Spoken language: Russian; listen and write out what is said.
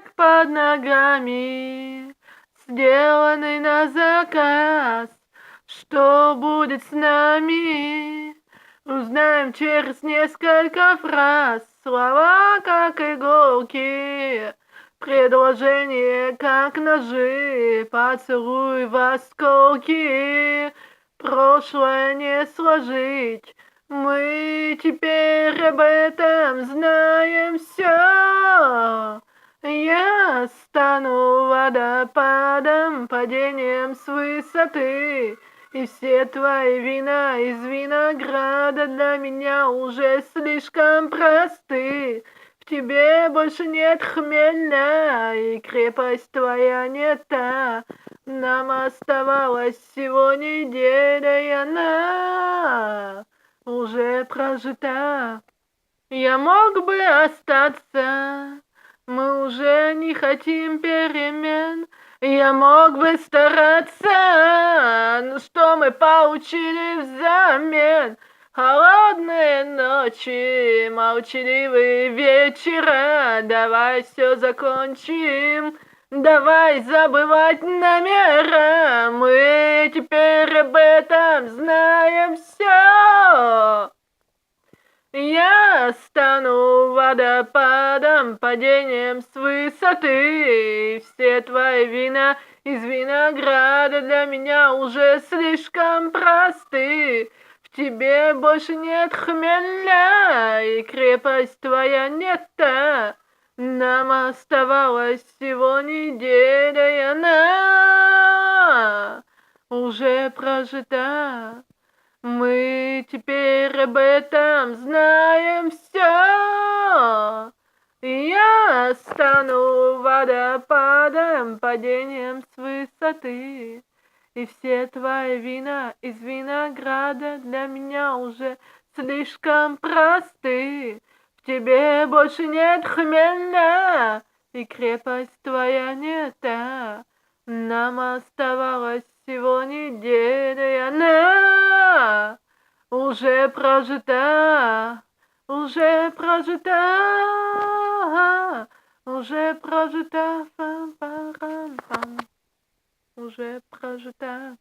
снег под ногами, сделанный на заказ. Что будет с нами? Узнаем через несколько фраз. Слова как иголки, предложения как ножи, поцелуй в осколки. Прошлое не сложить. Мы теперь об этом знаем все. Я стану водопадом, падением с высоты, и все твои вина из винограда для меня уже слишком просты. В тебе больше нет хмеля, и крепость твоя не та. Нам оставалась всего неделя, и она уже прожита. Я мог бы остаться, мы уже не хотим перемен. Я мог бы стараться, но что мы получили взамен? Холодные ночи, молчаливые вечера. Давай все закончим, давай забывать намеренно. Мы теперь об этом знаем все. Я стану водопадом, падением с высоты. Все твои вина из винограда для меня уже слишком просты. В тебе больше нет хмеля, и крепость твоя не та. Нам оставалась всего неделя, и она уже прожита. Мы теперь об этом знаем все. Я стану водопадом, падением с высоты. И все твои вина из винограда для меня уже слишком просты. В тебе больше нет хмеля, и крепость твоя не та. Нам оставалось всего неделя, и она уже прожита, уже прожита, уже прожита, пам-парам-пам, уже прожита.